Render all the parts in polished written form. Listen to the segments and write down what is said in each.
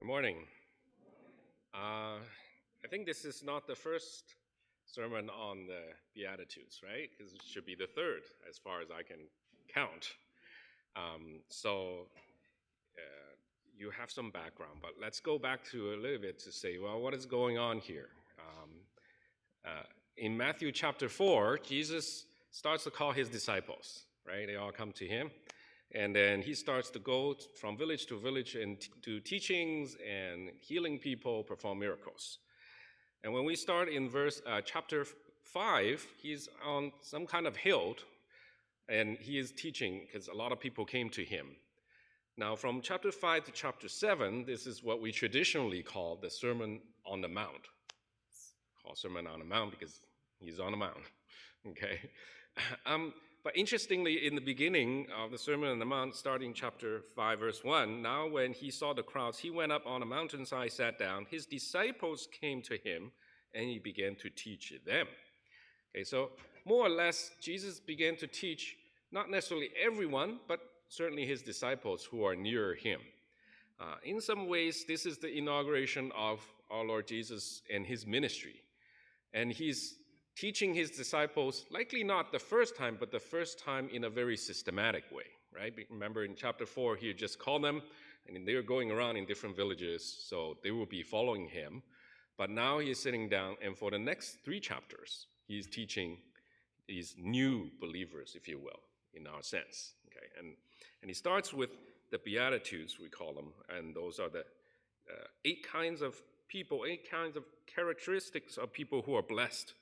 Good morning. I think this is not the first sermon on the Beatitudes, right? Because it should be the third, as far as I can count. So you have some background, but let's go back to a little bit to say, well, what is going on here? In Matthew chapter 4, Jesus starts to call his disciples, right? They all come to him. And then he starts to go from village to village and do teachings and healing people, perform miracles. And when we start in chapter 5, he's on some kind of hill, and he is teaching because a lot of people came to him. Now, from chapter 5 to chapter 7, this is what we traditionally call the Sermon on the Mount. It's called Sermon on the Mount because he's on the mount, okay? But interestingly, in the beginning of the Sermon on the Mount, starting chapter 5, verse 1, now when he saw the crowds, he went up on a mountainside, sat down. His disciples came to him, and he began to teach them. Okay, so more or less, Jesus began to teach not necessarily everyone, but certainly his disciples who are near him. In some ways, this is the inauguration of our Lord Jesus and his ministry. And he's teaching his disciples, likely not the first time, but the first time in a very systematic way, right? Remember in chapter 4, he just called them, and they're going around in different villages, so they will be following him. But now he is sitting down, and for the next 3 chapters, he's teaching these new believers, if you will, in our sense, okay? And he starts with the Beatitudes, we call them, and those are the 8 kinds of people, 8 kinds of characteristics of people who are blessed.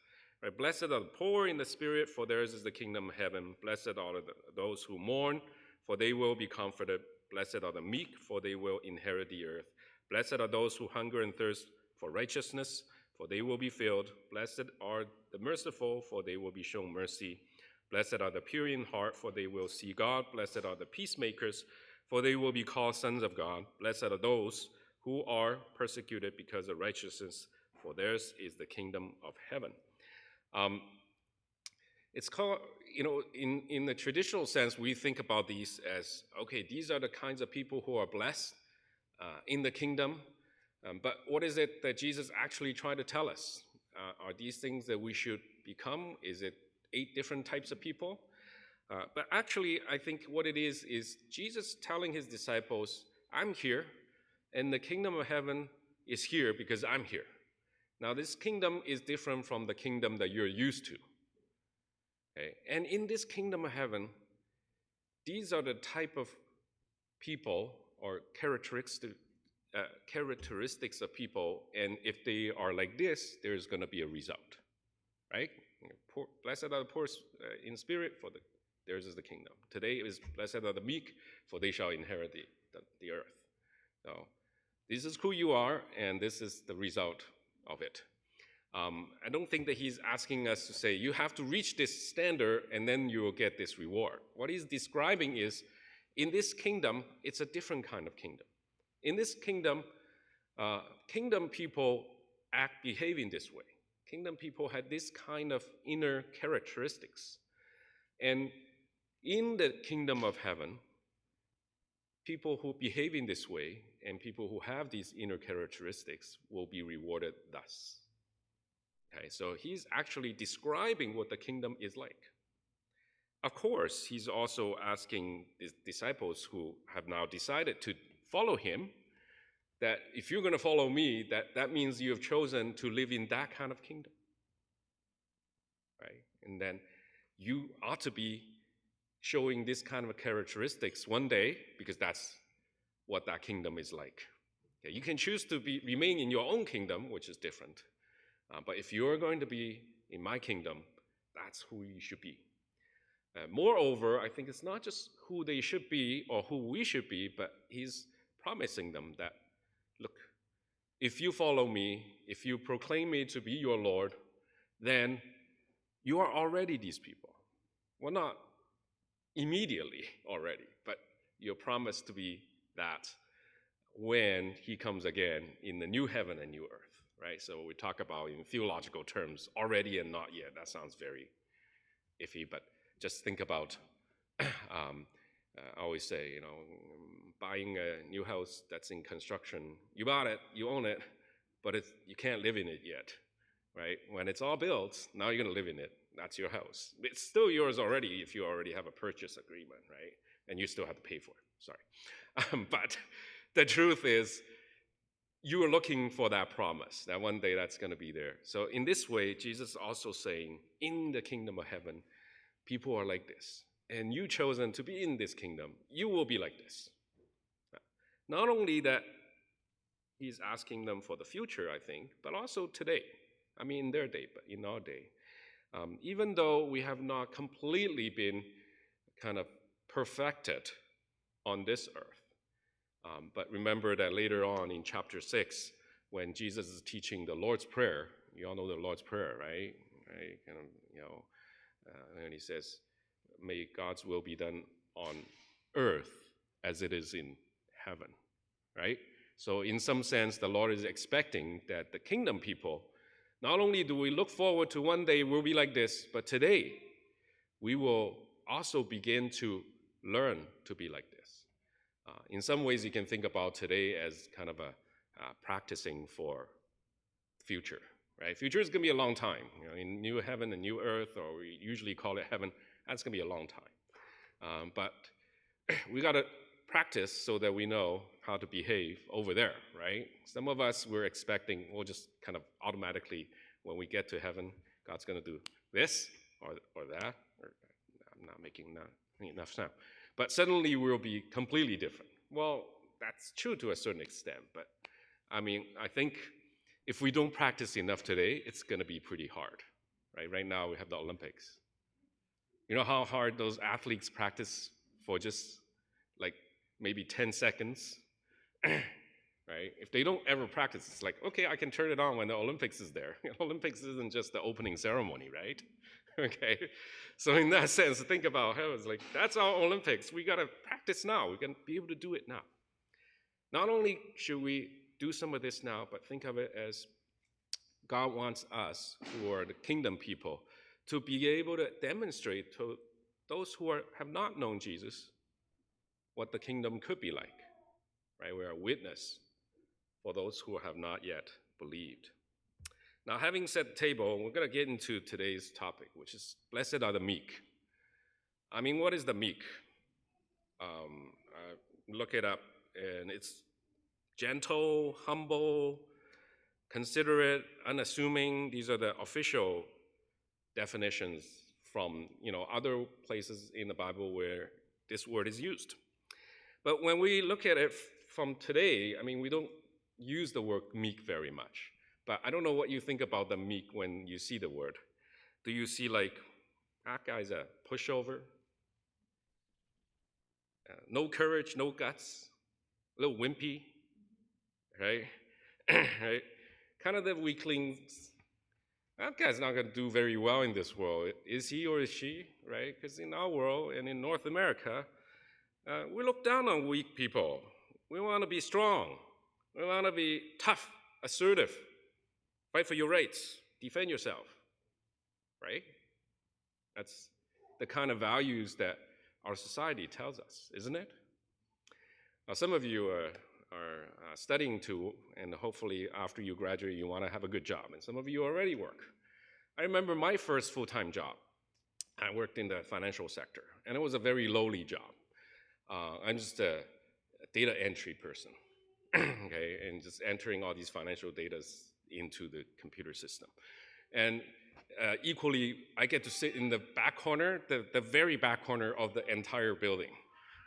Right? Blessed are the poor in the spirit, for theirs is the kingdom of heaven. Blessed are those who mourn, for they will be comforted. Blessed are the meek, for they will inherit the earth. Blessed are those who hunger and thirst for righteousness, for they will be filled. Blessed are the merciful, for they will be shown mercy. Blessed are the pure in heart, for they will see God. Blessed are the peacemakers, for they will be called sons of God. Blessed are those who are persecuted because of righteousness, for theirs is the kingdom of heaven. It's called, in the traditional sense, we think about these as, okay, these are the kinds of people who are blessed in the kingdom. But what is it that Jesus actually tried to tell us? Are these things that we should become? Is it 8 different types of people? But actually, I think what it is Jesus telling his disciples, I'm here, and the kingdom of heaven is here because I'm here. Now, this kingdom is different from the kingdom that you're used to. Okay? And in this kingdom of heaven, these are the type of people or characteristics of people, and if they are like this, there's going to be a result, right? Blessed are the poor in spirit, for theirs is the kingdom. Today is blessed are the meek, for they shall inherit the earth. So this is who you are, and this is the result of it. I don't think that he's asking us to say, you have to reach this standard and then you will get this reward. What he's describing is, in this kingdom, it's a different kind of kingdom. In this kingdom, kingdom people behave in this way. Kingdom people had this kind of inner characteristics. And in the kingdom of heaven, people who behave in this way and people who have these inner characteristics will be rewarded thus. Okay, so he's actually describing what the kingdom is like. Of course, he's also asking his disciples who have now decided to follow him that if you're going to follow me, that means you have chosen to live in that kind of kingdom. Right? And then you ought to be showing this kind of characteristics one day, because that's what that kingdom is like. Okay, you can choose to remain in your own kingdom, which is different. But if you're going to be in my kingdom, that's who you should be. Moreover, I think it's not just who they should be or who we should be, but he's promising them that, look, if you follow me, if you proclaim me to be your Lord, then you are already these people. Well, not immediately already, but you're promised to be that when he comes again in the new heaven and new earth, right? So we talk about in theological terms, already and not yet. That sounds very iffy, but just think about I always say, buying a new house that's in construction, you bought it, you own it, but you can't live in it yet, right? When it's all built, now you're going to live in it. That's your house. It's still yours already if you already have a purchase agreement, right? And you still have to pay for it. Sorry. But the truth is, you are looking for that promise, that one day that's going to be there. So in this way, Jesus is also saying, in the kingdom of heaven, people are like this. And you chosen to be in this kingdom, you will be like this. Not only that, he's asking them for the future, I think, but also today. I mean, in their day, but in our day. Even though we have not completely been kind of perfected on this earth. But remember that later on in chapter 6, when Jesus is teaching the Lord's Prayer, you all know the Lord's Prayer, right? Kind of, and he says, may God's will be done on earth as it is in heaven, right? So in some sense, the Lord is expecting that the kingdom people, not only do we look forward to one day we'll be like this, but today we will also begin to learn to be like this. In some ways, you can think about today as kind of a practicing for future, right? Future is going to be a long time. In new heaven and new earth, or we usually call it heaven, that's going to be a long time. But we got to practice so that we know how to behave over there, right? Some of us, we're expecting, we'll just kind of automatically, when we get to heaven, God's going to do this or that. Or, I'm not making enough sound. But suddenly we'll be completely different. Well, that's true to a certain extent, but I mean, I think if we don't practice enough today, it's going to be pretty hard, right? Right now we have the Olympics. You know how hard those athletes practice for just like maybe 10 seconds, right? If they don't ever practice, it's like, okay, I can turn it on when the Olympics is there. Olympics isn't just the opening ceremony, right? Okay, so in that sense, think about how it's like, that's our Olympics. We got to practice now. We can be able to do it now. Not only should we do some of this now, but think of it as God wants us, who are the kingdom people, to be able to demonstrate to those who have not known Jesus what the kingdom could be like, right? We're a witness for those who have not yet believed. Now, having set the table, we're going to get into today's topic, which is blessed are the meek. I mean, what is the meek? Look it up, and it's gentle, humble, considerate, unassuming. These are the official definitions from other places in the Bible where this word is used. But when we look at it from today, I mean, we don't use the word meek very much. But I don't know what you think about the meek when you see the word. Do you see like, that guy's a pushover? No courage, no guts, a little wimpy, right? Right? Kind of the weaklings. That guy's not going to do very well in this world. Is he or is she, right? Because in our world and in North America, we look down on weak people. We want to be strong. We want to be tough, assertive. Fight for your rights. Defend yourself, right? That's the kind of values that our society tells us, isn't it? Now, some of you are studying too, and hopefully after you graduate, you want to have a good job. And some of you already work. I remember my first full-time job. I worked in the financial sector, and it was a very lowly job. I'm just a data entry person, okay, and just entering all these financial data into the computer system. And equally, I get to sit in the back corner, the very back corner of the entire building,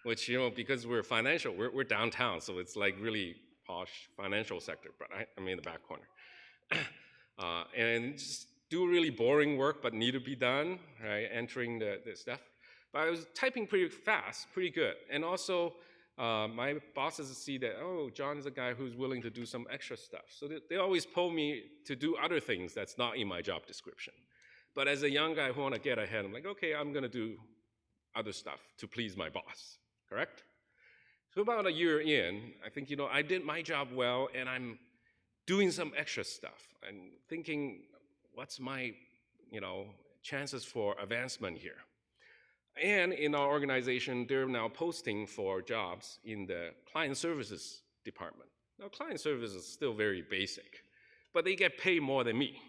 which, because we're financial, we're downtown, so it's like really posh financial sector, but I'm in the back corner. And just do really boring work, but need to be done, right, entering the stuff. But I was typing pretty fast, pretty good. And also, my bosses see that, oh, John is a guy who's willing to do some extra stuff. So they always pull me to do other things that's not in my job description. But as a young guy who want to get ahead, I'm like, okay, I'm going to do other stuff to please my boss, correct? So about a year in, I think, I did my job well, and I'm doing some extra stuff and thinking, what's my, chances for advancement here? And in our organization, they're now posting for jobs in the client services department. Now, client services is still very basic, but they get paid more than me.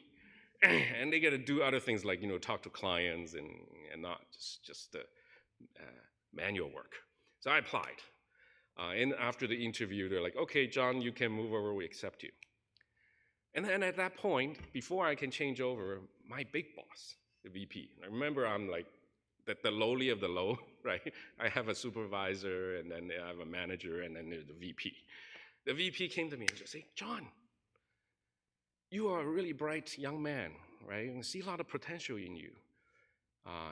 And they get to do other things like, talk to clients and not just the manual work. So I applied. And after the interview, they're like, okay, John, you can move over, we accept you. And then at that point, before I can change over, my big boss, the VP, I remember I'm like the lowly of the low, right? I have a supervisor, and then I have a manager, and then there's the VP. The VP came to me and just said, John, you are a really bright young man, right? I see a lot of potential in you.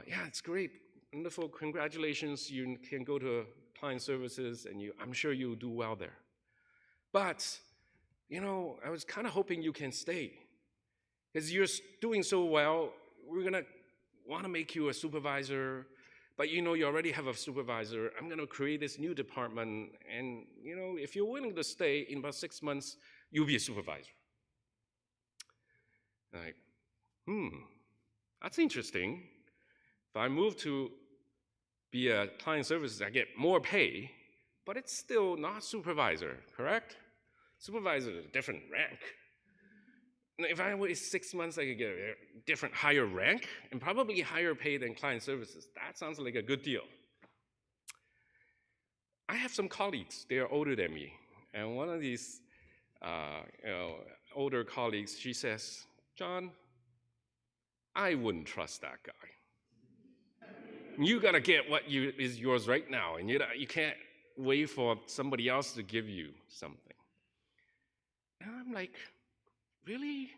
Yeah, it's great. Wonderful. Congratulations. You can go to client services, and I'm sure you'll do well there. But, I was kind of hoping you can stay. Because you're doing so well, we're going to want to make you a supervisor. But, you already have a supervisor. I'm going to create this new department. And, if you're willing to stay, in about 6 months, you'll be a supervisor. Like, that's interesting. If I move to be a client services, I get more pay, but it's still not supervisor, correct? Supervisor is a different rank. If I wait 6 months, I could get a different, higher rank, and probably higher pay than client services. That sounds like a good deal. I have some colleagues, they are older than me, and one of these older colleagues, she says, John, I wouldn't trust that guy. You gotta get what is yours right now, and you can't wait for somebody else to give you something. And I'm like, really?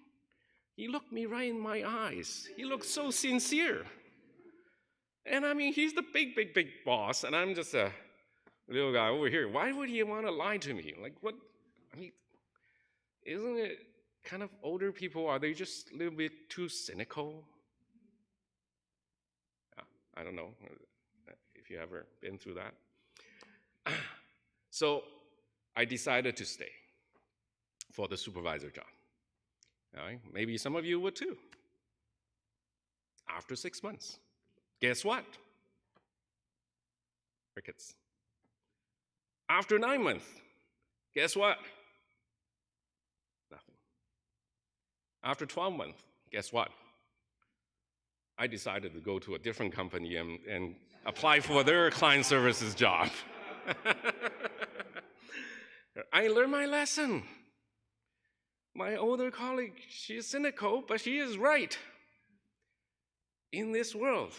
He looked me right in my eyes. He looked so sincere. And I mean, he's the big, big, big boss, and I'm just a little guy over here. Why would he want to lie to me? Like, what? I mean, isn't it kind of older people, are they just a little bit too cynical? I don't know if you ever been through that. So I decided to stay for the supervisor job. All right? Maybe some of you would too. After 6 months, guess what? Crickets. After 9 months, guess what? Nothing. After 12 months, guess what? I decided to go to a different company and apply for their client services job. I learned my lesson. My older colleague, she's cynical, but she is right. In this world,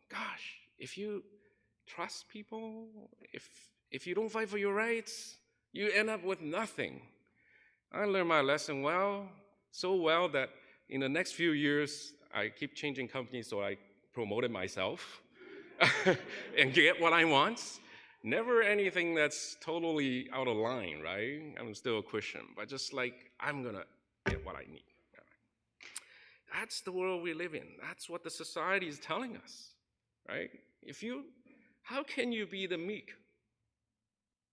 gosh, if you trust people, if you don't fight for your rights, you end up with nothing. I learned my lesson so well that in the next few years, I keep changing companies, so I promoted myself and get what I want. Never anything that's totally out of line, right? I'm still a Christian, but just like, I'm gonna get what I need. That's the world we live in. That's what the society is telling us, right? How can you be the meek,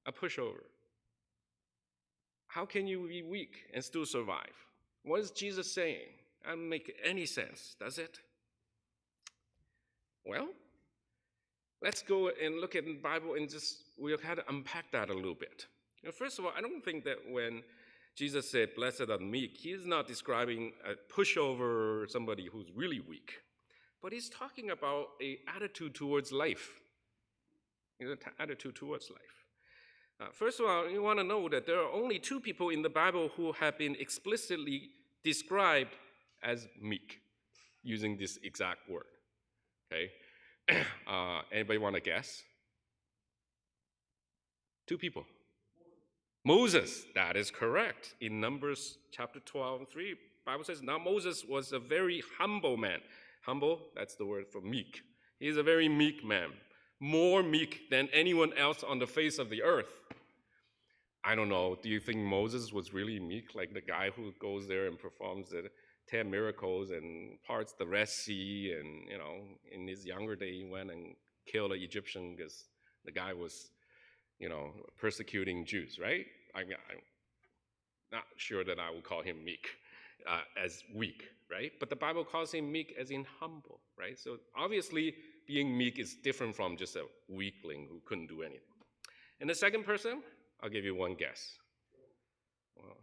a pushover? How can you be weak and still survive? What is Jesus saying? That doesn't make any sense, does it? Well, let's go and look at the Bible and we'll have to unpack that a little bit. First of all, I don't think that when Jesus said, blessed are the meek, he's not describing a pushover or somebody who's really weak, but he's talking about an attitude towards life. Attitude towards life. First of all, you want to know that there are only 2 people in the Bible who have been explicitly described as meek, using this exact word. Okay? Anybody want to guess? 2 people. Moses, that is correct. In Numbers chapter 12:3, the Bible says, now Moses was a very humble man. Humble, that's the word for meek. He's a very meek man, more meek than anyone else on the face of the earth. I don't know, do you think Moses was really meek, like the guy who goes there and performs the 10 miracles and parts the Red Sea, and, in his younger day, he went and killed an Egyptian because the guy was, persecuting Jews, right? I'm not sure that I would call him meek as weak, right? But the Bible calls him meek as in humble, right? So obviously, being meek is different from just a weakling who couldn't do anything. And the second person, I'll give you one guess. Well,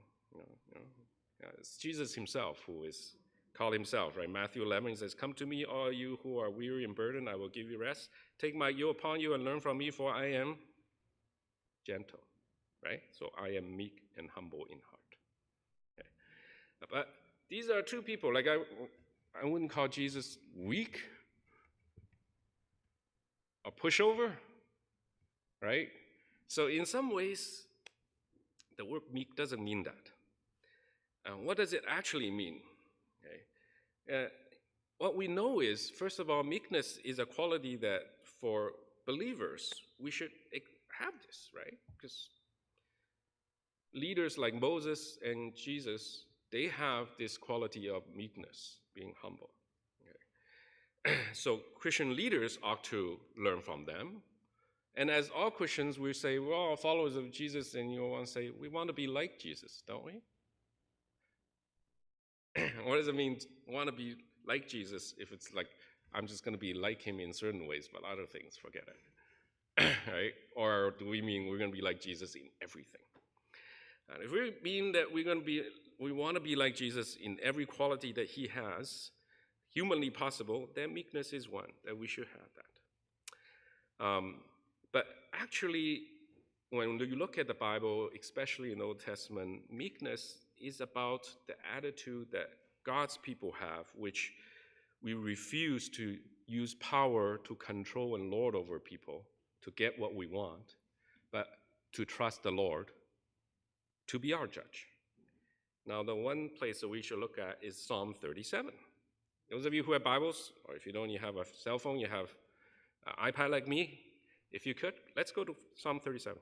it's Jesus himself who is called himself, right? Matthew 11, he says, "Come to me, all you who are weary and burdened, I will give you rest. Take my yoke upon you and learn from me, for I am gentle," right? So I am meek and humble in heart. Okay. But these are two people. Like I wouldn't call Jesus weak or pushover, right? So in some ways, the word meek doesn't mean that. What does it actually mean? Okay. What we know is, first of all, meekness is a quality that for believers, we should have this, right? Because leaders like Moses and Jesus, they have this quality of meekness, being humble. Okay. So Christian leaders ought to learn from them. And as all Christians, we say, we're all followers of Jesus, and you want to say, we want to be like Jesus, don't we? What does it mean, want to be like Jesus, if it's like, I'm just going to be like him in certain ways, but other things, forget it, right? Or do we mean we're going to be like Jesus in everything? And if we mean that we want to be like Jesus in every quality that he has, humanly possible, then meekness is one, that we should have that. But actually, when you look at the Bible, especially in the Old Testament, meekness is about the attitude that God's people have, which we refuse to use power to control and lord over people to get what we want, but to trust the Lord to be our judge. Now, the one place that we should look at is Psalm 37. Those of you who have Bibles, or if you don't, you have a cell phone, you have an iPad like me, if you could, let's go to Psalm 37.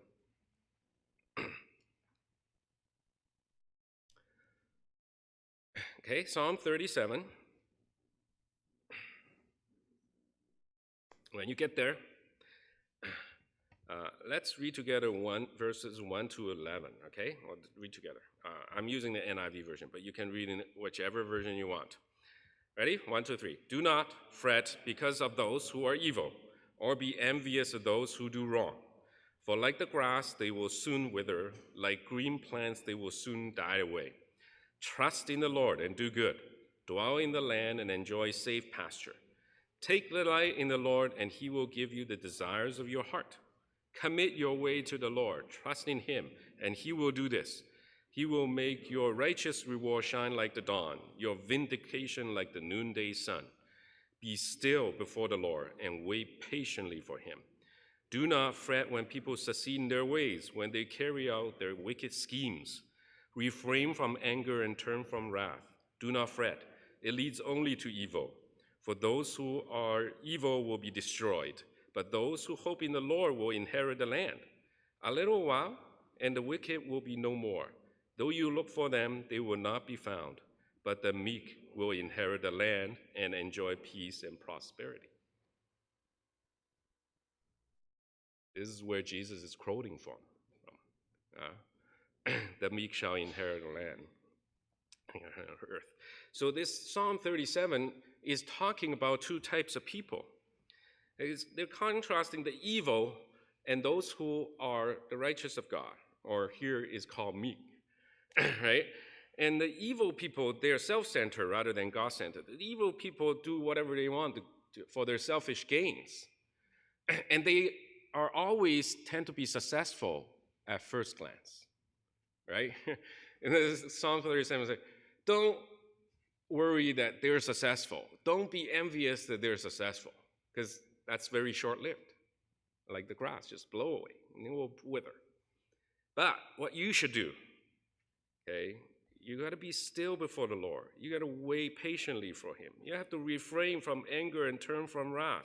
Okay, Psalm 37. When you get there, let's read together verses 1 to 11, okay? Or read together. I'm using the NIV version, but you can read in whichever version you want. Ready? 1, 2, 3. Do not fret because of those who are evil, or be envious of those who do wrong. For like the grass, they will soon wither. Like green plants, they will soon die away. Trust in the Lord and do good. Dwell in the land and enjoy safe pasture. Take delight in the Lord, and he will give you the desires of your heart. Commit your way to the Lord. Trust in him, and he will do this. He will make your righteous reward shine like the dawn, your vindication like the noonday sun. Be still before the Lord and wait patiently for him. Do not fret when people succeed in their ways, when they carry out their wicked schemes. Refrain from anger and turn from wrath. Do not fret. It leads only to evil. For those who are evil will be destroyed, but those who hope in the Lord will inherit the land. A little while, and the wicked will be no more. Though you look for them, they will not be found. But the meek will inherit the land and enjoy peace and prosperity. This is where Jesus is quoting from. The meek shall inherit the land, earth. So this Psalm 37 is talking about two types of people. They're contrasting the evil and those who are the righteous of God, or here is called meek, right? And the evil people, they're self-centered rather than God-centered. The evil people do whatever they want for their selfish gains. And they are always tend to be successful at first glance, right? And this Psalm 37 says, don't worry that they're successful. Don't be envious that they're successful, because that's very short-lived. Like the grass, just blow away, and it will wither. But what you should do, okay, you got to be still before the Lord. You got to wait patiently for him. You have to refrain from anger and turn from wrath.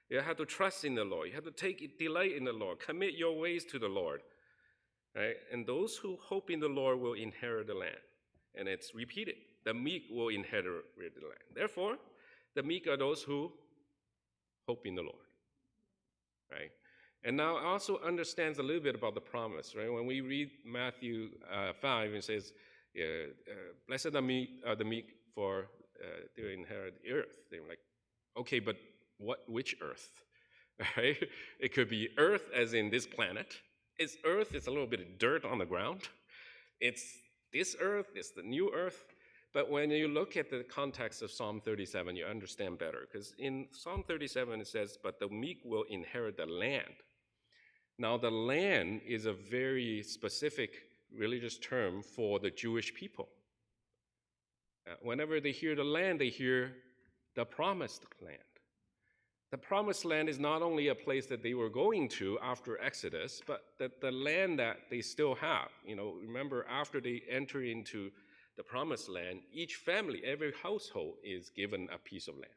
You have to trust in the Lord. You have to take delight in the Lord. Commit your ways to the Lord. Right? And those who hope in the Lord will inherit the land. And it's repeated. The meek will inherit the land. Therefore, the meek are those who hope in the Lord. Right? And now also understands a little bit about the promise. Right? When we read Matthew 5, it says, blessed are the meek, for they will inherit the earth. They're like, okay, but which earth? Right? It could be earth as in this planet. It's earth, it's a little bit of dirt on the ground. It's this earth, it's the new earth. But when you look at the context of Psalm 37, you understand better. Because in Psalm 37, it says, but the meek will inherit the land. Now, the land is a very specific religious term for the Jewish people. Whenever they hear the land, they hear the promised land. The promised land is not only a place that they were going to after Exodus, but that the land that they still have. Remember, after they enter into the promised land, each family, every household is given a piece of land.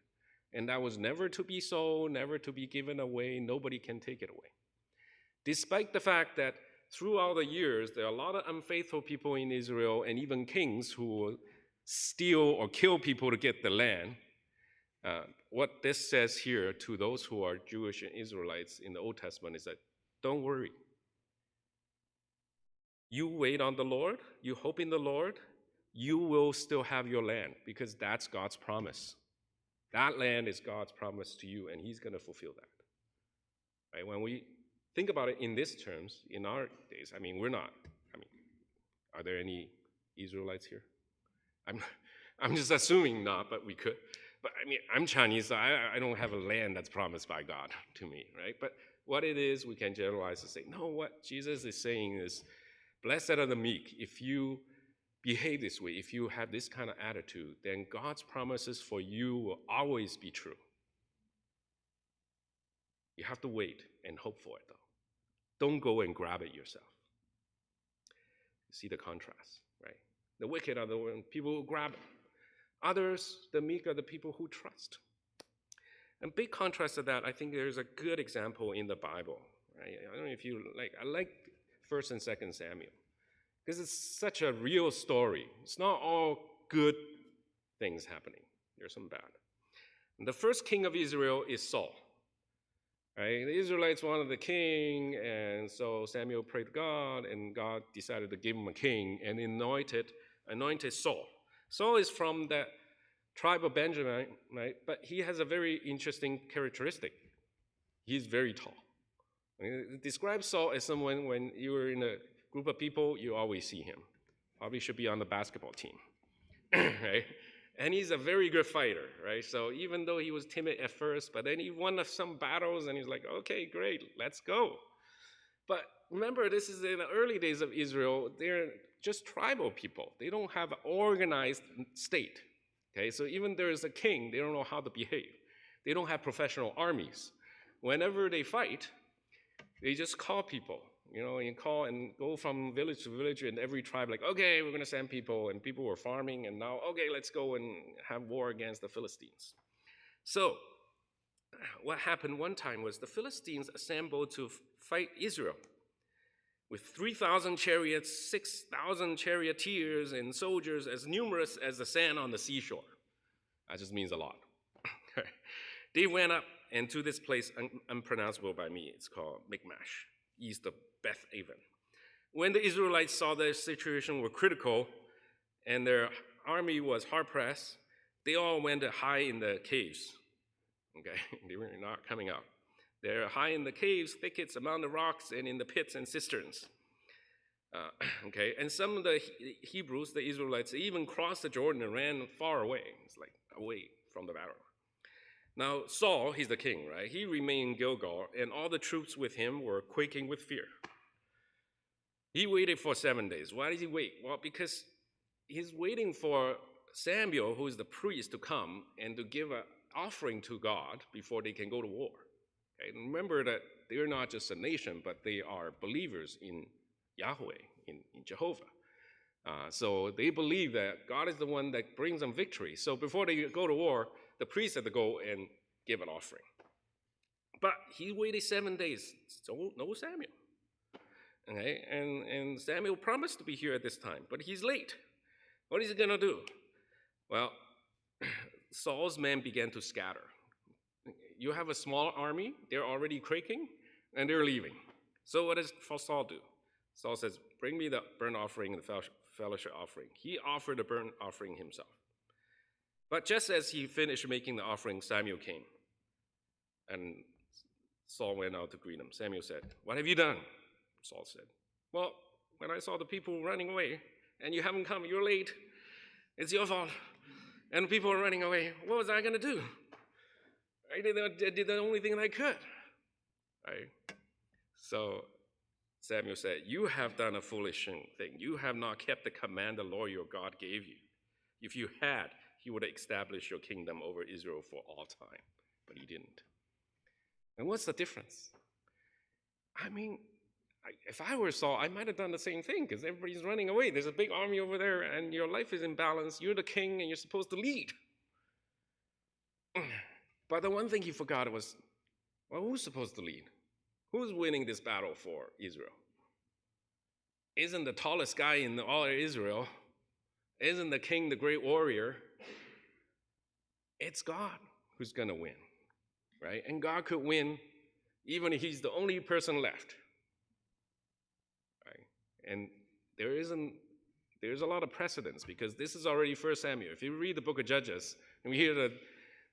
And that was never to be sold, never to be given away. Nobody can take it away. Despite the fact that throughout the years, there are a lot of unfaithful people in Israel and even kings who will steal or kill people to get the land. What this says here to those who are Jewish and Israelites in the Old Testament is that, don't worry. You wait on the Lord, you hope in the Lord, you will still have your land because that's God's promise. That land is God's promise to you, and he's going to fulfill that. Right? When we think about it in these terms, in our days, are there any Israelites here? I'm just assuming not, but we could. But I'm Chinese, so I don't have a land that's promised by God to me, right? But what it is, we can generalize and say, no, what Jesus is saying is, blessed are the meek. If you behave this way, if you have this kind of attitude, then God's promises for you will always be true. You have to wait and hope for it, though. Don't go and grab it yourself. See the contrast, right? The wicked are the people who grab it. Others, the meek, are the people who trust. And big contrast to that, I think there's a good example in the Bible. Right? I don't know if you like. I like 1st and 2nd Samuel because it's such a real story. It's not all good things happening. There's some bad. And the first king of Israel is Saul. Right? The Israelites wanted the king, and so Samuel prayed to God, and God decided to give him a king and anointed Saul. Saul is from the tribe of Benjamin, right? But he has a very interesting characteristic. He's very tall. It describes Saul as someone, when you were in a group of people, you always see him. Probably should be on the basketball team, right? And he's a very good fighter, right? So even though he was timid at first, but then he won some battles, and he's like, okay, great, let's go. But remember, this is in the early days of Israel. They're just tribal people. They don't have an organized state. Okay, so even there is a king, they don't know how to behave. They don't have professional armies. Whenever they fight, they just call people, and call and go from village to village in every tribe, like, okay, we're going to send people, and people were farming, and now, okay, let's go and have war against the Philistines. So what happened one time was the Philistines assembled to fight Israel with 3,000 chariots, 6,000 charioteers, and soldiers as numerous as the sand on the seashore. That just means a lot. They went up and to this place unpronounceable by me. It's called Michmash, east of Beth Aven. When the Israelites saw their situation were critical and their army was hard-pressed, they all went to hide in the caves. Okay, they were not coming out. They're high in the caves, thickets, among the rocks, and in the pits and cisterns. Okay, and some of the Hebrews, the Israelites, even crossed the Jordan and ran far away. It's like away from the battle. Now, Saul, he's the king, right? He remained in Gilgal, and all the troops with him were quaking with fear. He waited for 7 days. Why did he wait? Well, because he's waiting for Samuel, who is the priest, to come and to give an offering to God before they can go to war. Okay? And remember that they're not just a nation, but they are believers in Yahweh, in Jehovah. So they believe that God is the one that brings them victory. So before they go to war, the priest had to go and give an offering. But he waited 7 days, so no Samuel. Okay, and Samuel promised to be here at this time, but he's late. What is he going to do? Well, Saul's men began to scatter. You have a small army, they're already quaking, and they're leaving. So what does Saul do? Saul says, bring me the burnt offering and the fellowship offering. He offered the burnt offering himself. But just as he finished making the offering, Samuel came. And Saul went out to greet him. Samuel said, "What have you done?" Saul said, "Well, when I saw the people running away, and you haven't come, you're late. It's your fault. And people are running away. What was I going to do? I did the only thing I could." Right? So Samuel said, "You have done a foolish thing. You have not kept the command the Lord your God gave you. If you had, he would have established your kingdom over Israel for all time." But he didn't. And what's the difference? I mean, if I were Saul, I might have done the same thing because everybody's running away. There's a big army over there and your life is in balance. You're the king and you're supposed to lead. But the one thing he forgot was, well, who's supposed to lead? Who's winning this battle for Israel? Isn't the tallest guy in all of Israel? Isn't the king the great warrior? It's God who's going to win, right? And God could win even if he's the only person left. Right? And there's a lot of precedence because this is already 1 Samuel. If you read the book of Judges, and we hear that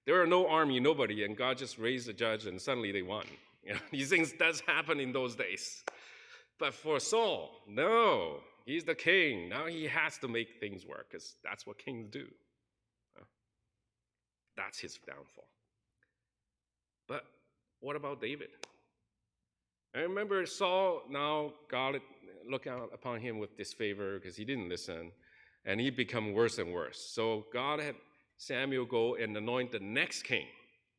there are no army, nobody, and God just raised a judge and suddenly they won. You know, these things does happen in those days. But for Saul, no, he's the king. Now he has to make things work because that's what kings do. That's his downfall. But what about David? I remember Saul, now God looked out upon him with disfavor because he didn't listen, and he become worse and worse. So God had Samuel go and anoint the next king,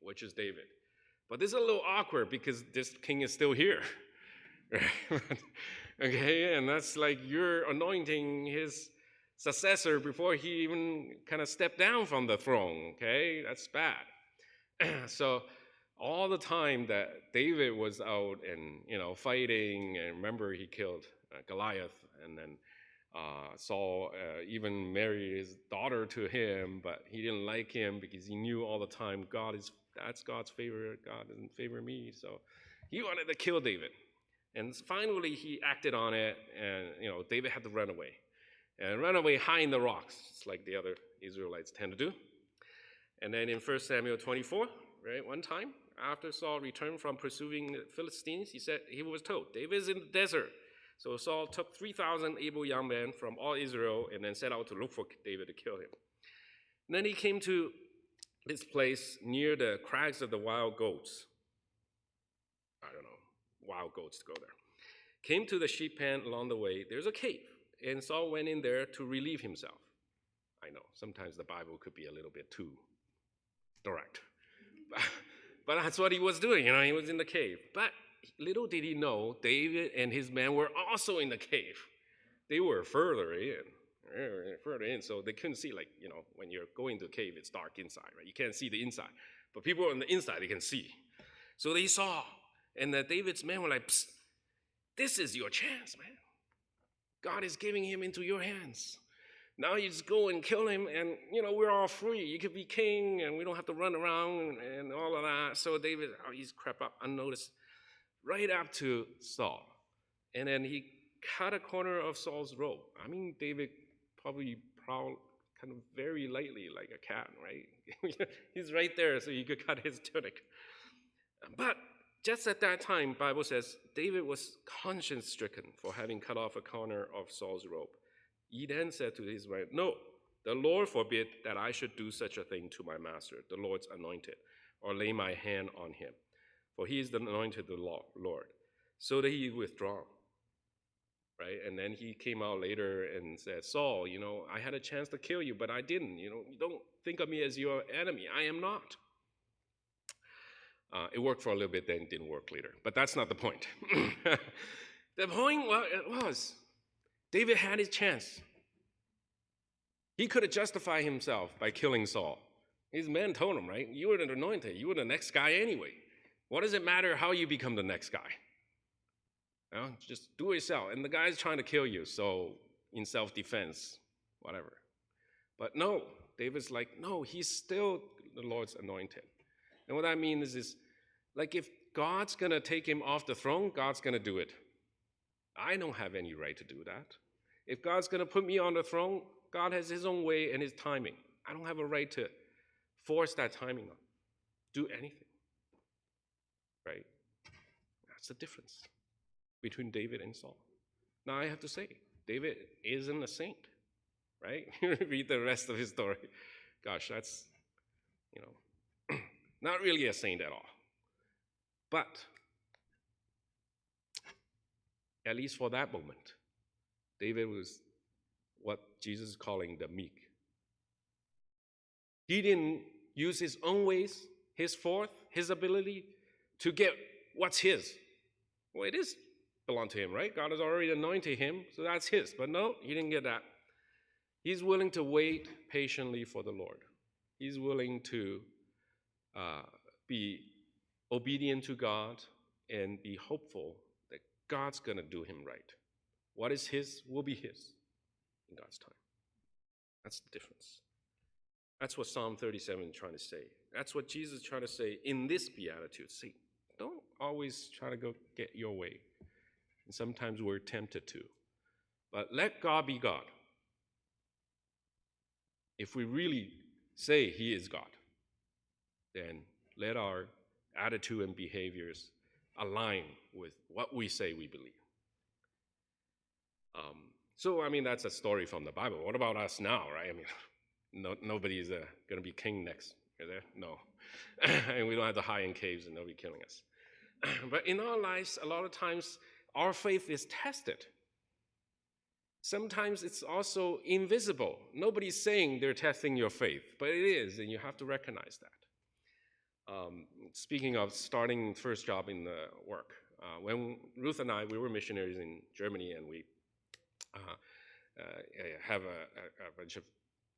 which is David. But this is a little awkward because this king is still here. Okay, and that's like you're anointing his successor before he even kind of stepped down from the throne. Okay, that's bad. So all the time that David was out and fighting, and remember he killed Goliath, and then Saul even married his daughter to him, but he didn't like him because he knew all the time that's God's favor. God doesn't favor me, so he wanted to kill David. And finally he acted on it, and David had to run away. And run away high in the rocks, just like the other Israelites tend to do. And then in 1 Samuel 24, right, one time, after Saul returned from pursuing the Philistines, he was told, David is in the desert. So Saul took 3,000 able young men from all Israel and then set out to look for David to kill him. And then he came to this place near the crags of the wild goats. I don't know, wild goats to go there. Came to the sheep pen along the way. There's a cave, and Saul went in there to relieve himself. I know, sometimes the Bible could be a little bit too direct. But that's what he was doing, he was in the cave. But little did he know, David and his men were also in the cave. They were further in, so they couldn't see, when you're going to a cave, it's dark inside, right? You can't see the inside. But people on the inside, they can see. So they saw, and David's men were like, "Psst, this is your chance, man. God is giving him into your hands. Now you just go and kill him, and, we're all free. You could be king, and we don't have to run around and all of that." So David, he's crept up unnoticed right up to Saul. And then he cut a corner of Saul's robe. I mean, David probably prowled kind of very lightly like a cat, right? He's right there, so you could cut his tunic. But just at that time, the Bible says, David was conscience-stricken for having cut off a corner of Saul's robe. He then said to his wife, "No, the Lord forbid that I should do such a thing to my master, the Lord's anointed, or lay my hand on him. For he is the anointed of the Lord." So that he withdrew. Right? And then he came out later and said, "Saul, I had a chance to kill you, but I didn't. You don't think of me as your enemy. I am not." It worked for a little bit, then it didn't work later. But that's not the point. The point was, David had his chance. He could have justified himself by killing Saul. His men told him, right? You were the anointed. You were the next guy anyway. What does it matter how you become the next guy? Just do it yourself. And the guy's trying to kill you, so in self-defense, whatever. But no, David's like, no, he's still the Lord's anointed. And what that means is, if God's going to take him off the throne, God's going to do it. I don't have any right to do that. If God's going to put me on the throne, God has his own way and his timing. I don't have a right to force that timing on. Do anything. right? That's the difference between David and Saul. Now I have to say, David isn't a saint, right? Read the rest of his story. Gosh, that's, you know, not really a saint at all. But at least for that moment, David was what Jesus is calling the meek. He didn't use his own ways, his force, his ability to get what's his. Well, it is belong to him, right? God has already anointed him, so that's his. But no, he didn't get that. He's willing to wait patiently for the Lord. He's willing to be obedient to God and be hopeful that God's going to do him right. What is his will be his in God's time. That's the difference. That's what Psalm 37 is trying to say. That's what Jesus is trying to say in this beatitude. See, don't always try to go get your way. And sometimes we're tempted to. But let God be God. If we really say he is God, then let our attitude and behaviors align with what we say we believe. That's a story from the Bible. What about us now, right? Nobody's going to be king next. Is there? No. And we don't have to hide in caves and nobody killing us. But in our lives, a lot of times, our faith is tested. Sometimes it's also invisible. Nobody's saying they're testing your faith, but it is, and you have to recognize that. Speaking of starting first job in the work, when Ruth and I, we were missionaries in Germany, and we have a bunch of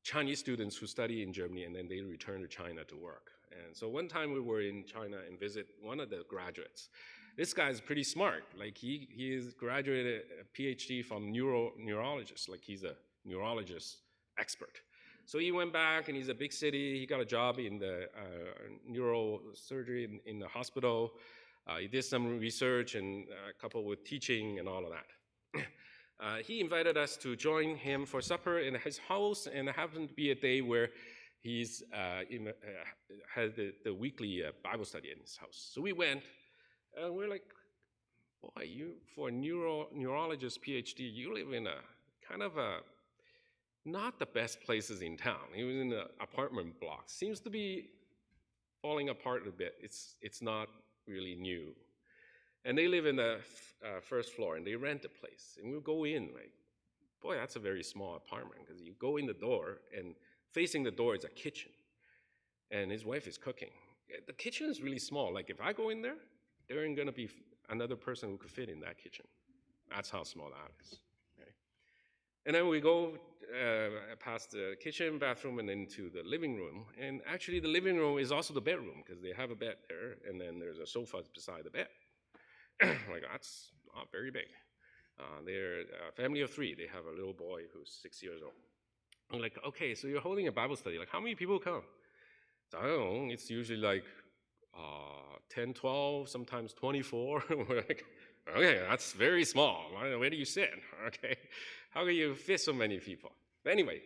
Chinese students who study in Germany, and then they return to China to work. And so one time we were in China and visit one of the graduates. This guy's pretty smart. Like he is graduated a PhD from neurologist. Like he's a neurologist expert. So he went back and he's a big city. He got a job in the neurosurgery in the hospital. He did some research and coupled with teaching and all of that. He invited us to join him for supper in his house, and it happened to be a day where he's had the weekly Bible study in his house. So we went, and we're like, boy, you, for a neurologist PhD, you live in a kind of a, not the best places in town. He was in the apartment block. Seems to be falling apart a bit. It's not really new. And they live in the first floor, and they rent a place. And we'll go in, like, boy, that's a very small apartment, because you go in the door, and facing the door is a kitchen. And his wife is cooking. The kitchen is really small. Like, if I go in there, there ain't going to be another person who could fit in that kitchen. That's how small that is. Okay? And then we go past the kitchen, bathroom, and into the living room. And actually, the living room is also the bedroom, because they have a bed there, and then there's a sofa beside the bed. Like, that's not very big. They're a family of 3. They have a little boy who's 6 years old. I'm like, okay, so you're holding a Bible study. Like, how many people come? So, I don't know. It's usually like 10, 12, sometimes 24. We're like, okay, that's very small. Where do you sit? Okay, how can you fit so many people? But anyway,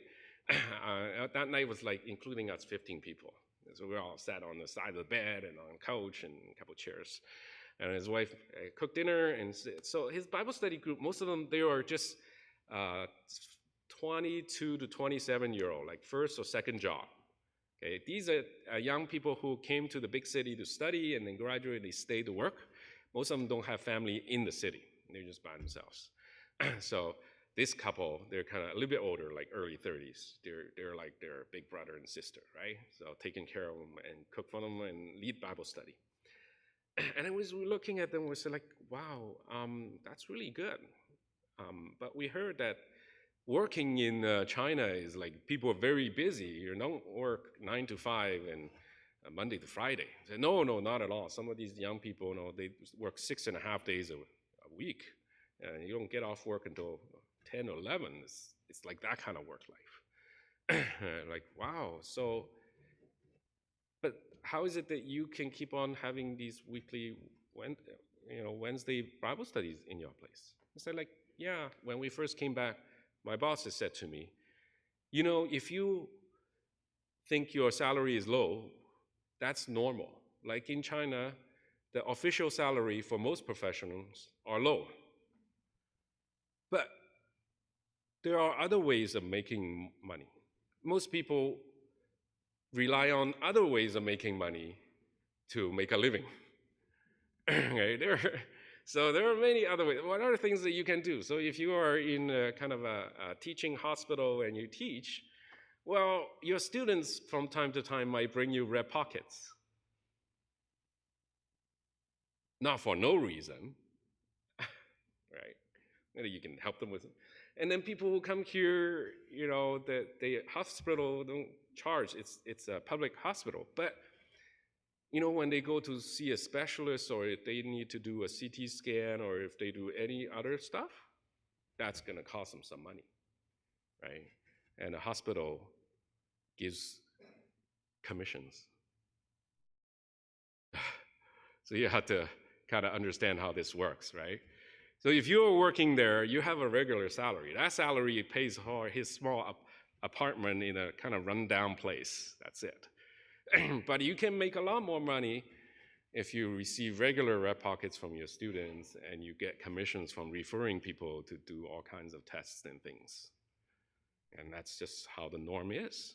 that night was like including us 15 people. So we all sat on the side of the bed and on a couch and a couple chairs. And his wife cooked dinner. And so his Bible study group, most of them, they were just 22 to 27-year-old, like first or second job. Okay, these are young people who came to the big city to study and then graduate, they stay to work. Most of them don't have family in the city. They're just by themselves. So this couple, they're kind of a little bit older, like early 30s. They're like their big brother and sister, right? So taking care of them and cook for them and lead Bible study. And I was looking at them, we said like, wow, that's really good. But we heard that working in China is like, people are very busy. You don't work 9 to 5 and Monday to Friday. I said, no, not at all. Some of these young people, they work 6.5 days a week. And you don't get off work until 10 or 11. It's like that kind of work life. Like, wow. So, but how is it that you can keep on having these weekly, Wednesday Bible studies in your place? I said, like, yeah, when we first came back, my boss has said to me, if you think your salary is low, that's normal. Like in China, the official salary for most professionals are low. But there are other ways of making money. Most people rely on other ways of making money to make a living. Okay? So there are many other ways. What are the things that you can do? So if you are in a kind of a teaching hospital and you teach, well, your students from time to time might bring you red pockets. Not for no reason, right? Maybe you can help them with it. And then people who come here, the hospital don't charge. It's a public hospital. But, when they go to see a specialist, or if they need to do a CT scan, or if they do any other stuff, that's going to cost them some money, right? And the hospital gives commissions. So you have to kind of understand how this works, right? So if you're working there, you have a regular salary. That salary pays for his small apartment in a kind of rundown place. That's it. But you can make a lot more money if you receive regular red pockets from your students and you get commissions from referring people to do all kinds of tests and things. And that's just how the norm is,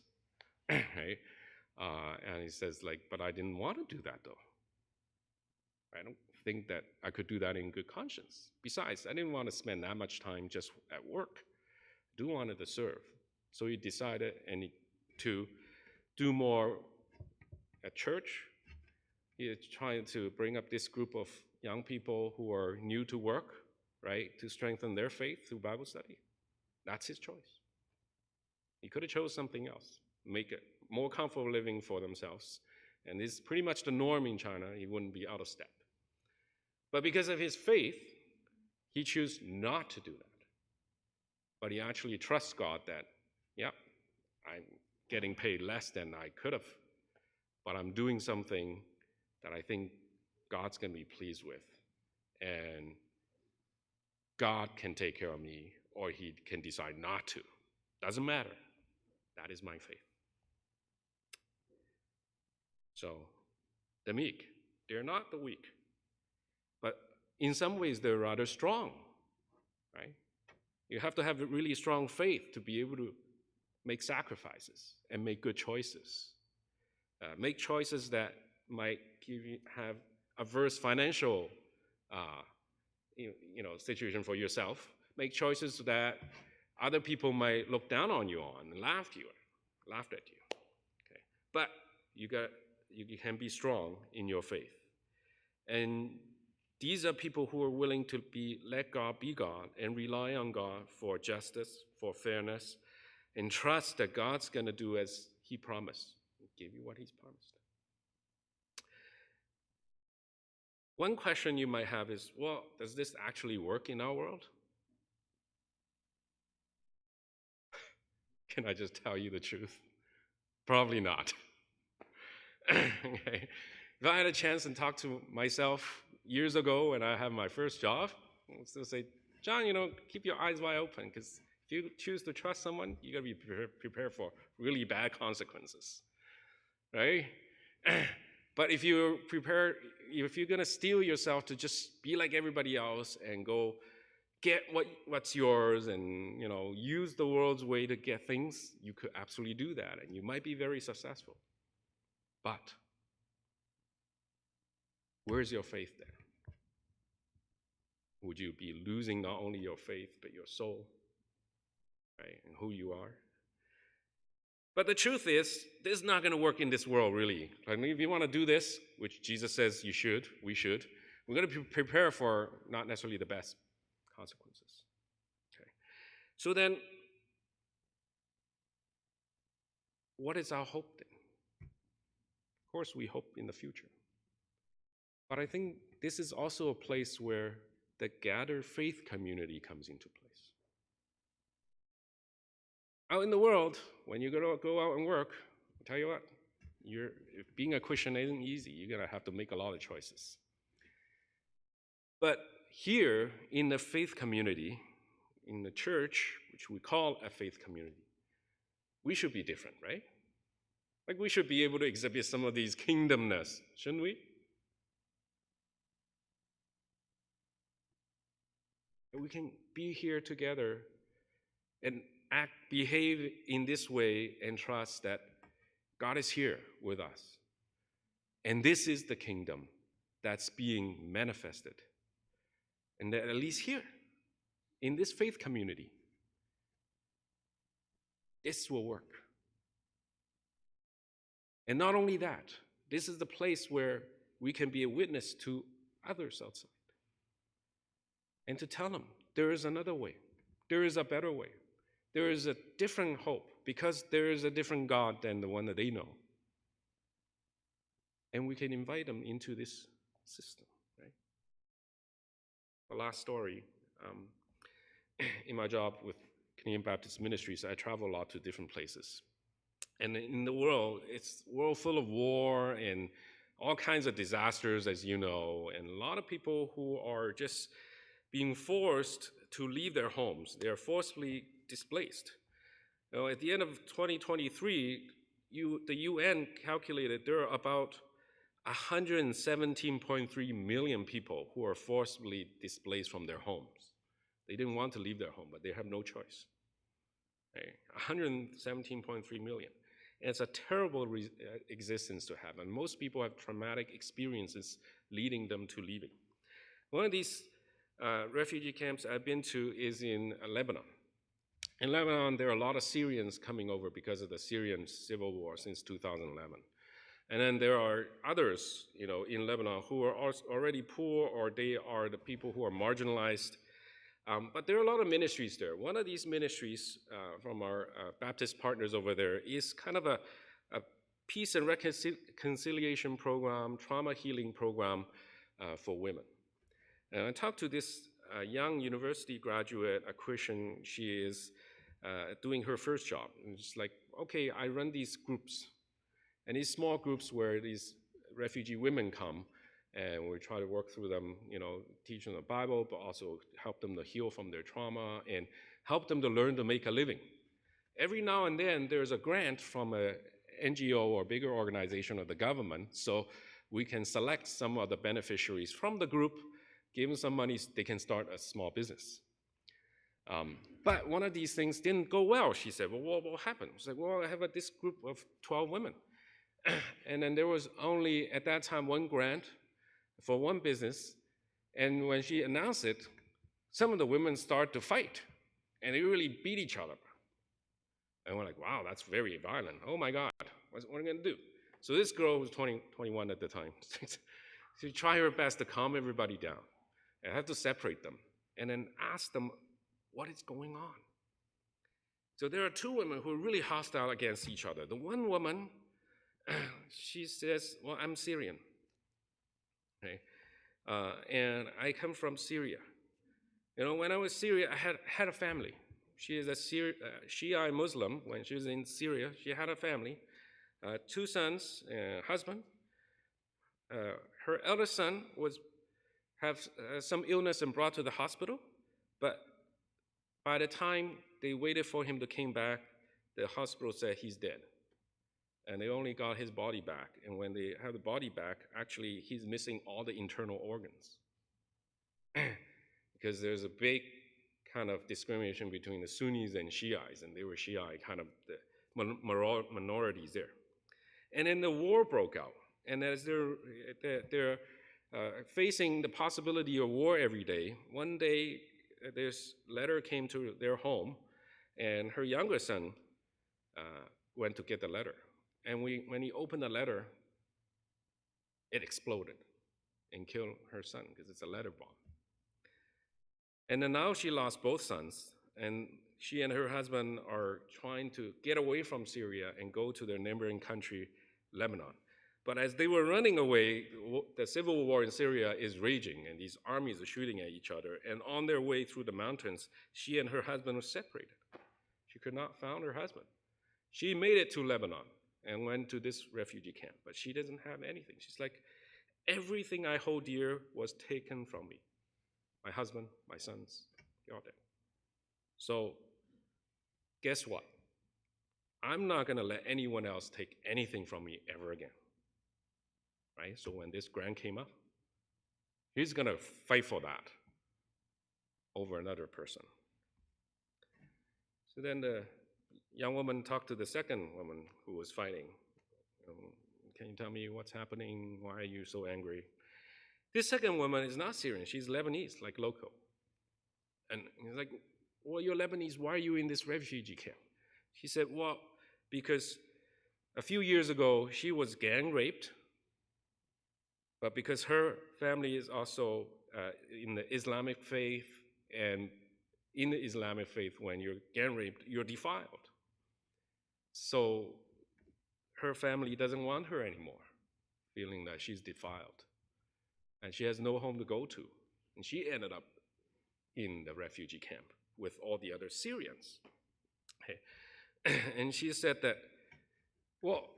right? And he says, but I didn't want to do that, though. I don't think that I could do that in good conscience. Besides, I didn't want to spend that much time just at work. I do wanted to serve. So he decided to do more at church. He is trying to bring up this group of young people who are new to work, right, to strengthen their faith through Bible study. That's his choice. He could have chose something else, make a more comfortable living for themselves. And this is pretty much the norm in China. He wouldn't be out of step. But because of his faith, he chose not to do that. But he actually trusts God that, I'm getting paid less than I could have, but I'm doing something that I think God's going to be pleased with. And God can take care of me, or he can decide not to. Doesn't matter. That is my faith. So, the meek, they're not the weak. But in some ways, they're rather strong, right? You have to have a really strong faith to be able to make sacrifices and make good choices. Make choices that might have adverse financial situation for yourself. Make choices that other people might look down on you on and laugh at you. Okay? But you can be strong in your faith. And these are people who are willing to let God be God and rely on God for justice, for fairness, and trust that God's going to do as he promised, give you what he's promised. One question you might have is, well, does this actually work in our world? Can I just tell you the truth? Probably not. Okay. If I had a chance and talk to myself years ago when I had my first job, I would still say, John, keep your eyes wide open, because if you choose to trust someone, you got to be prepared for really bad consequences, right? But if you're going to steel yourself to just be like everybody else and go get what's yours and use the world's way to get things, you could absolutely do that, and you might be very successful. But where's your faith then? Would you be losing not only your faith, but your soul, right, and who you are? But the truth is, this is not going to work in this world, really. I mean, if you want to do this, which Jesus says we should, we're going to prepare for not necessarily the best consequences. Okay. So then, what is our hope then? Of course, we hope in the future. But I think this is also a place where the gathered faith community comes into place. Out in the world, when you go out and work, I'll tell you what, being a Christian isn't easy. You're going to have to make a lot of choices. But here, in the faith community, in the church, which we call a faith community, we should be different, right? Like, we should be able to exhibit some of these kingdomness, shouldn't we? And we can be here together and behave in this way and trust that God is here with us. And this is the kingdom that's being manifested. And that at least here, in this faith community, this will work. And not only that, this is the place where we can be a witness to others outside. And to tell them, there is another way. There is a better way. There is a different hope because there is a different God than the one that they know. And we can invite them into this system, right? The last story, in my job with Canadian Baptist Ministries, I travel a lot to different places. And in the world, it's a world full of war and all kinds of disasters, as you know, and a lot of people who are just being forced to leave their homes. They are forcibly displaced. At the end of 2023, the UN calculated there are about 117.3 million people who are forcibly displaced from their homes. They didn't want to leave their home, but they have no choice. Right? 117.3 million. And it's a terrible existence to have, and most people have traumatic experiences leading them to leaving. One of these refugee camps I've been to is in Lebanon. In Lebanon, there are a lot of Syrians coming over because of the Syrian civil war since 2011. And then there are others, in Lebanon who are already poor, or they are the people who are marginalized. But there are a lot of ministries there. One of these ministries from our Baptist partners over there is kind of a peace and reconciliation program, trauma healing program for women. And I talked to this young university graduate, a Christian. She is doing her first job. And it's like, okay, I run these groups. And these small groups where these refugee women come, and we try to work through them, teach them the Bible, but also help them to heal from their trauma and help them to learn to make a living. Every now and then, there's a grant from an NGO or bigger organization of the government, so we can select some of the beneficiaries from the group, give them some money, so they can start a small business. But one of these things didn't go well. She said, well, what happened? She's like, well, I have this group of 12 women. And then there was only, at that time, one grant for one business. And when she announced it, some of the women started to fight. And they really beat each other. And we're like, wow, that's very violent. Oh my God, what are we going to do? So this girl was 21 at the time. She tried her best to calm everybody down. And had to separate them. And then ask them, what is going on? So there are two women who are really hostile against each other. The one woman, she says, well, I'm Syrian, okay? And I come from Syria. When I was Syria, I had a family. She is a Shia Muslim. When she was in Syria, she had a family, 2 sons, husband. Her eldest son have some illness and brought to the hospital, but by the time they waited for him to come back, the hospital said he's dead. And they only got his body back. And when they have the body back, actually, he's missing all the internal organs. Because there's a big kind of discrimination between the Sunnis and Shiites, and they were Shiite, kind of the minorities there. And then the war broke out. And as they're facing the possibility of war every day, one day this letter came to their home, and her younger son went to get the letter. And when he opened the letter, it exploded and killed her son because it's a letter bomb. And then now she lost both sons, and she and her husband are trying to get away from Syria and go to their neighboring country, Lebanon. But as they were running away, the civil war in Syria is raging, and these armies are shooting at each other. And on their way through the mountains, she and her husband were separated. She could not find her husband. She made it to Lebanon and went to this refugee camp, but she doesn't have anything. She's like, everything I hold dear was taken from me. My husband, my sons, they're all dead. So guess what? I'm not going to let anyone else take anything from me ever again. Right? So when this grant came up, he's going to fight for that. over another person. So then the young woman talked to the second woman who was fighting. Can you tell me what's happening? Why are you so angry? This second woman is not Syrian. She's Lebanese, like local. And he's like, well, you're Lebanese. Why are you in this refugee camp? She said, well, because a few years ago, she was gang raped. But because her family is also in the Islamic faith, and in the Islamic faith, when you're gang raped, you're defiled. So her family doesn't want her anymore, feeling that she's defiled. And she has no home to go to. And she ended up in the refugee camp with all the other Syrians. Okay. And she said that, well,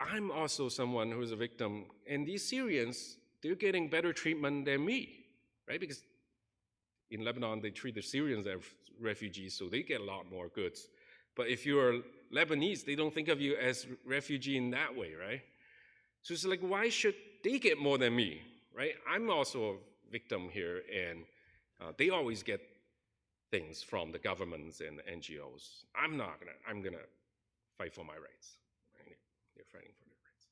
I'm also someone who's a victim, and these Syrians, they're getting better treatment than me, right? Because in Lebanon, they treat the Syrians as refugees, so they get a lot more goods. But if you're Lebanese, they don't think of you as refugee in that way, right? So it's like, why should they get more than me, right? I'm also a victim here, and they always get things from the governments and the NGOs. I'm gonna fight for my rights. Right? They're fighting for their rights.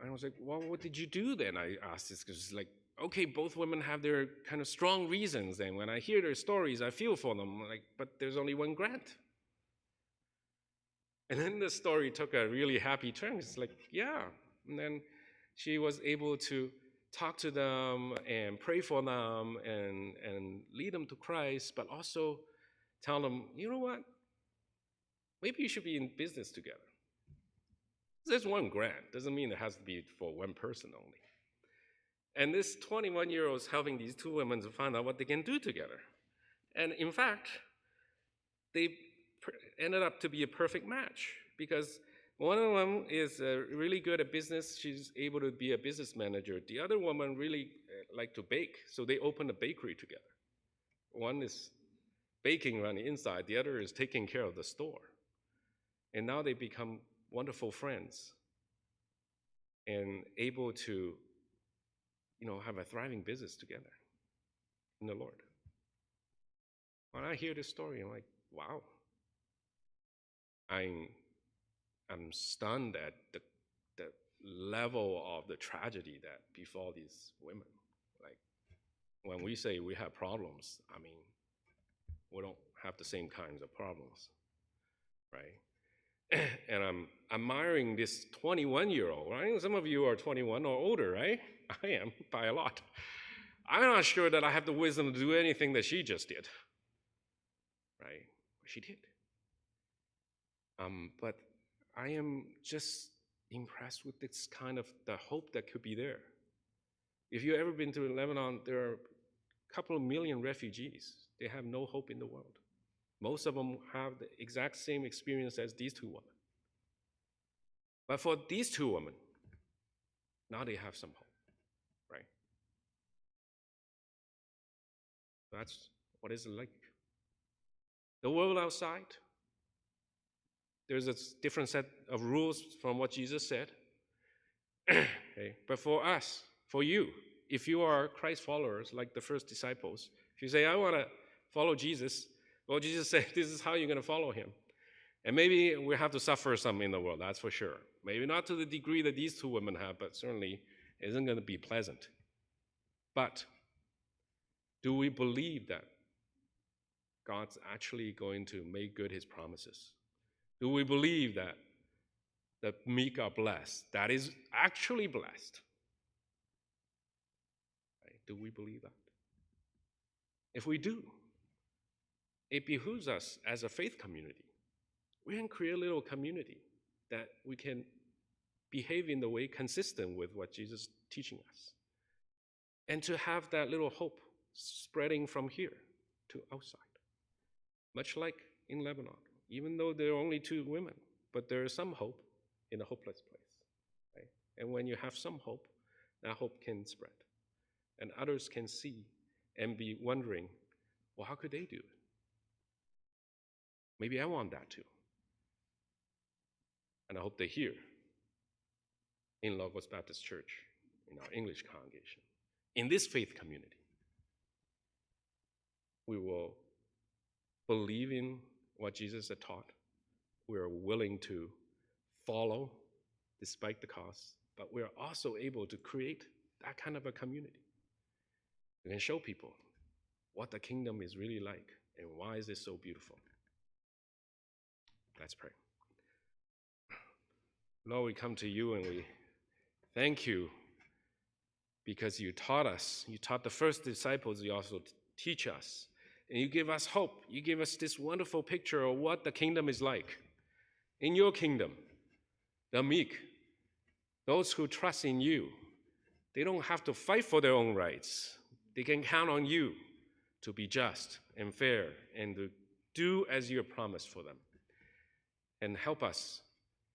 I was like, well, what did you do then? I asked this, because it's like, okay, both women have their kind of strong reasons, and when I hear their stories, I feel for them, like, but there's only one grant. And then the story took a really happy turn. It's like, yeah. And then she was able to talk to them and pray for them and lead them to Christ, but also tell them, you know what? Maybe you should be in business together. There's one grant. Doesn't mean it has to be for one person only. And this 21-year-old is helping these two women to find out what they can do together. And in fact, they ended up to be a perfect match, because one of them is really good at business. She's able to be a business manager. The other woman really liked to bake, so they opened a bakery together. One is baking on the inside, the other is taking care of the store. And now they become wonderful friends and able to, have a thriving business together in the Lord. When I hear this story, I'm like, wow. I'm stunned at the level of the tragedy that befall these women. Like, when we say we have problems, I mean, we don't have the same kinds of problems, right? And I'm admiring this 21-year-old, right? Some of you are 21 or older, right? I am, by a lot. I'm not sure that I have the wisdom to do anything that she just did, right? She did. But I am just impressed with this kind of the hope that could be there. If you've ever been to Lebanon, there are a couple of million refugees. They have no hope in the world. Most of them have the exact same experience as these two women. But for these two women, now they have some hope, right? That's what it's like. The world outside, there's a different set of rules from what Jesus said. Okay? But for us, for you, if you are Christ followers, like the first disciples, if you say, I want to follow Jesus, well, Jesus said, this is how you're going to follow him. And maybe we have to suffer some in the world, that's for sure. Maybe not to the degree that these two women have, but certainly it isn't going to be pleasant. But do we believe that God's actually going to make good his promises? Do we believe that the meek are blessed? That is actually blessed. Right? Do we believe that? If we do, it behooves us as a faith community. We can create a little community that we can behave in the way consistent with what Jesus is teaching us. And to have that little hope spreading from here to outside. Much like in Lebanon, even though there are only two women, but there is some hope in a hopeless place. Right? And when you have some hope, that hope can spread. And others can see and be wondering, well, how could they do it? Maybe I want that too. And I hope they hear in Logos Baptist Church, in our English congregation, in this faith community, we will believe in what Jesus had taught. We are willing to follow despite the cost, but we are also able to create that kind of a community. We can show people what the kingdom is really like and why is it so beautiful. Let's pray. Lord, we come to you and we thank you because you taught us. You taught the first disciples, you also teach us. And you give us hope. You give us this wonderful picture of what the kingdom is like. In your kingdom, the meek, those who trust in you, they don't have to fight for their own rights. They can count on you to be just and fair and to do as you have promised for them. And help us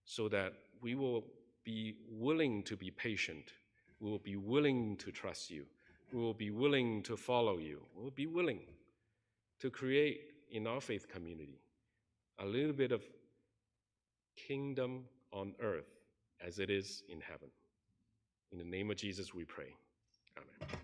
so that we will be willing to be patient. We will be willing to trust you. We will be willing to follow you. We will be willing to create in our faith community a little bit of kingdom on earth as it is in heaven. In the name of Jesus we pray. Amen.